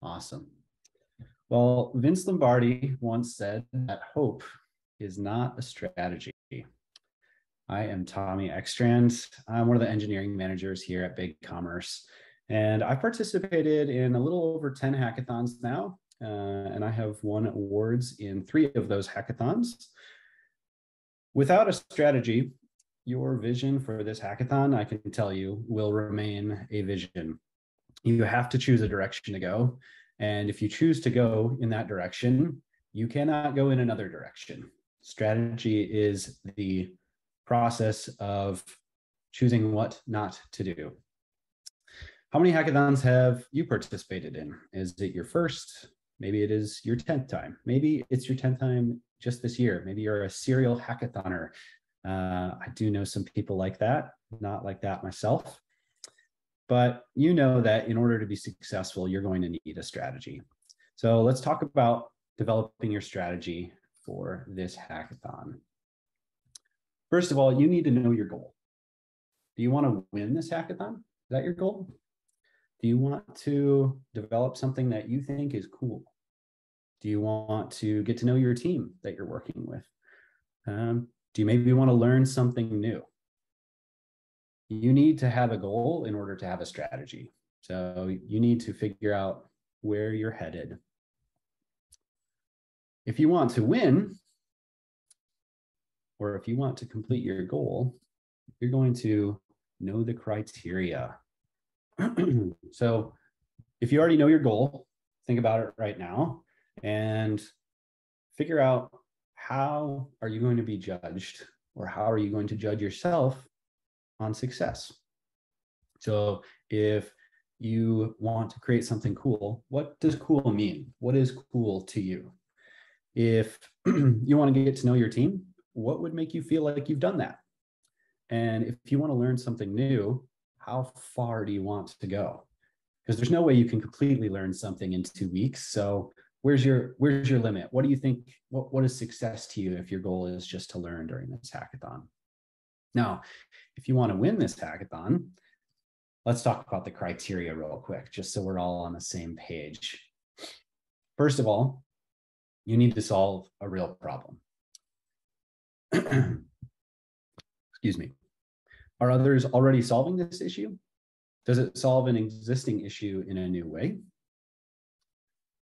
Awesome. Well, Vince Lombardi once said that hope is not a strategy. I am Tommy Eckstrand. I'm one of the engineering managers here at BigCommerce, and I've participated in a little over 10 hackathons now, and I have won awards in 3 of those hackathons. Without a strategy, your vision for this hackathon, I can tell you, will remain a vision. You have to choose a direction to go. And if you choose to go in that direction, you cannot go in another direction. Strategy is the process of choosing what not to do. How many hackathons have you participated in? Is it your first? Maybe it is your 10th time. Maybe it's your 10th time just this year. Maybe you're a serial hackathoner. I do know some people like that, not like that myself. But you know that in order to be successful, you're going to need a strategy. So let's talk about developing your strategy for this hackathon. First of all, you need to know your goal. Do you want to win this hackathon? Is that your goal? Do you want to develop something that you think is cool? Do you want to get to know your team that you're working with? Do you maybe want to learn something new? You need to have a goal in order to have a strategy. So you need to figure out where you're headed. If you want to win, or if you want to complete your goal, you're going to know the criteria. So if you already know your goal, think about it right now and figure out how are you going to be judged, or how are you going to judge yourself on success. So if you want to create something cool, what does cool mean? What is cool to you? If you want to get to know your team, what would make you feel like you've done that? And if you want to learn something new, how far do you want to go? Because there's no way you can completely learn something in 2 weeks. So where's your limit? What do you think? What is success to you if your goal is just to learn during this hackathon? Now, if you want to win this hackathon, let's talk about the criteria real quick, just so we're all on the same page. First of all, you need to solve a real problem. Excuse me. Are others already solving this issue? Does it solve an existing issue in a new way?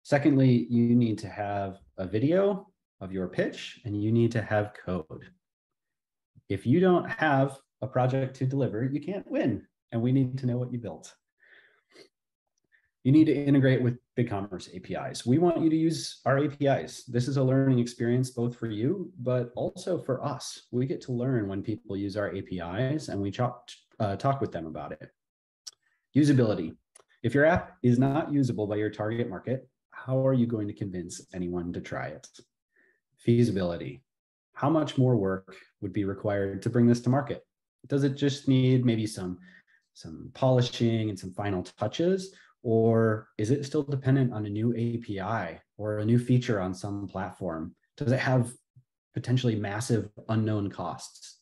Secondly, you need to have a video of your pitch, and you need to have code. If you don't have a project to deliver, you can't win, and we need to know what you built. You need to integrate with BigCommerce APIs. We want you to use our APIs. This is a learning experience both for you, but also for us. We get to learn when people use our APIs, and we talk with them about it. Usability. If your app is not usable by your target market, how are you going to convince anyone to try it? Feasibility. How much more work would be required to bring this to market? Does it just need maybe some polishing and some final touches? Or is it still dependent on a new API or a new feature on some platform? Does it have potentially massive unknown costs?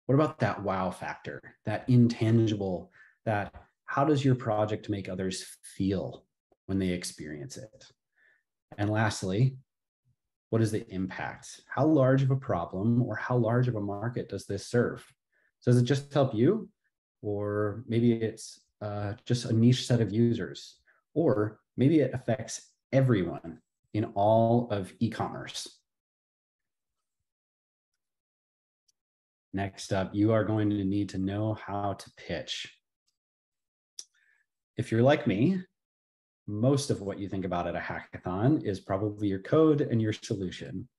What about that wow factor, that intangible, that how does your project make others feel when they experience it? And lastly, what is the impact? How large of a problem or how large of a market does this serve? Does it just help you? Or maybe it's just a niche set of users, or maybe it affects everyone in all of e-commerce. Next up, you are going to need to know how to pitch. If you're like me, most of what you think about at a hackathon is probably your code and your solution.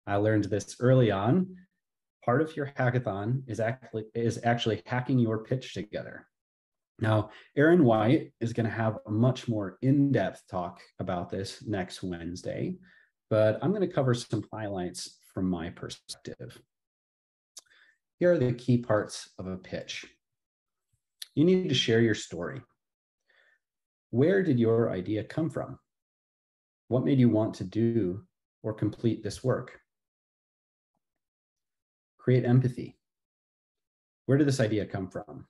I learned this early on. Part of your hackathon is actually hacking your pitch together. Now, Aaron White is going to have a much more in-depth talk about this next Wednesday, but I'm going to cover some highlights from my perspective. Here are the key parts of a pitch. You need to share your story. Where did your idea come from? What made you want to do or complete this work? Create empathy. Where did this idea come from?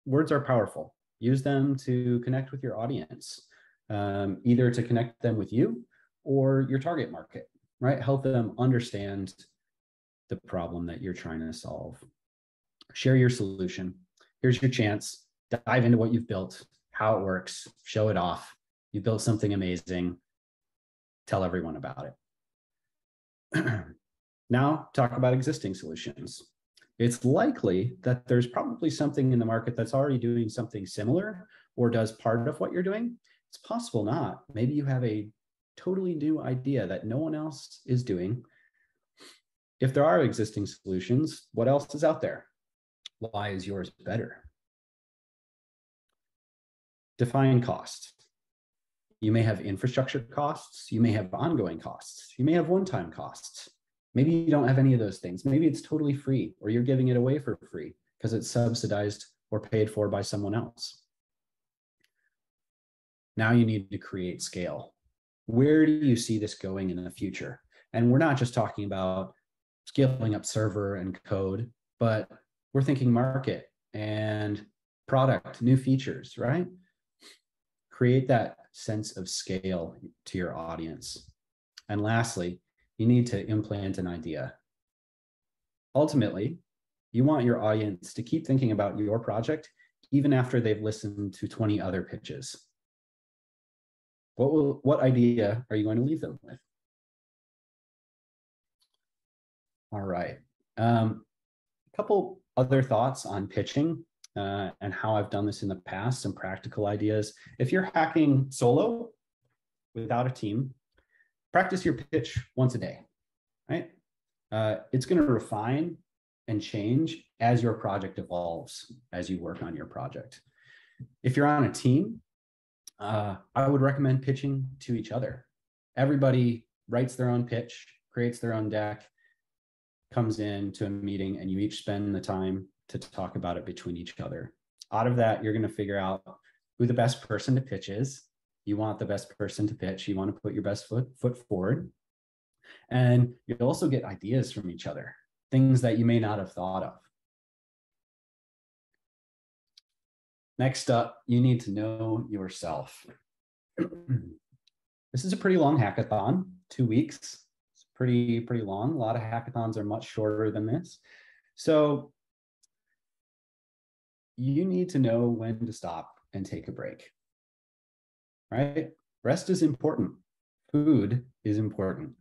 words are powerful. Use them to connect with your audience, either to connect them with you or your target market, right? Help them understand the problem that you're trying to solve. Share your solution. Here's your chance. Dive into what you've built, how it works, show it off. You built something amazing. Tell everyone about it. Now, talk about existing solutions. It's likely that there's probably something in the market that's already doing something similar or does part of what you're doing. It's possible not. Maybe you have a totally new idea that no one else is doing. If there are existing solutions, what else is out there? Why is yours better? Define cost. You may have infrastructure costs. You may have ongoing costs. You may have one-time costs. Maybe you don't have any of those things. Maybe it's totally free, or you're giving it away for free because it's subsidized or paid for by someone else. Now you need to create scale. Where do you see this going in the future? And we're not just talking about scaling up server and code, but we're thinking market and product, new features, right? Create that sense of scale to your audience. And lastly, you need to implant an idea. Ultimately, you want your audience to keep thinking about your project even after they've listened to 20 other pitches. What idea are you going to leave them with? All right. A couple other thoughts on pitching and how I've done this in the past, some practical ideas. If you're hacking solo without a team, practice your pitch once a day, right? It's going to refine and change as your project evolves, as you work on your project. If you're on a team, I would recommend pitching to each other. Everybody writes their own pitch, creates their own deck, comes in to a meeting, and you each spend the time to talk about it between each other. Out of that, you're going to figure out who the best person to pitch is. You want the best person to pitch. You want to put your best foot forward. And you'll also get ideas from each other, things that you may not have thought of. Next up, you need to know yourself. This is a pretty long hackathon, 2 weeks. It's pretty long. A lot of hackathons are much shorter than this. So you need to know when to stop and take a break, right? Rest is important. Food is important.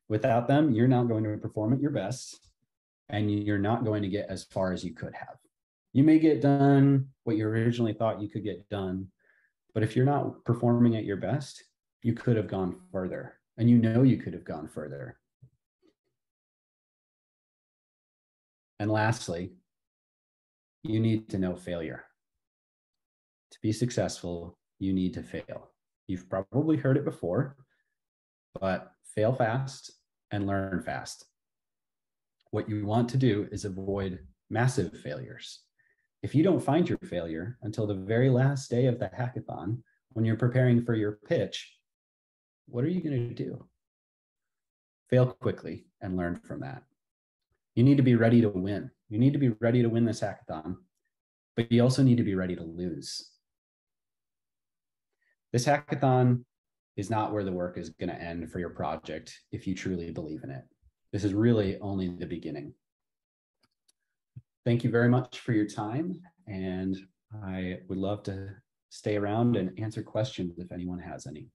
Without them, you're not going to perform at your best, and you're not going to get as far as you could have. You may get done what you originally thought you could get done, but if you're not performing at your best, you could have gone further, and you know you could have gone further. And lastly, you need to know failure. To be successful, you need to fail. You've probably heard it before, but fail fast and learn fast. What you want to do is avoid massive failures. If you don't find your failure until the very last day of the hackathon, when you're preparing for your pitch, what are you going to do? Fail quickly and learn from that. You need to be ready to win. You need to be ready to win this hackathon, but you also need to be ready to lose. This hackathon is not where the work is going to end for your project if you truly believe in it. This is really only the beginning. Thank you very much for your time, and I would love to stay around and answer questions if anyone has any.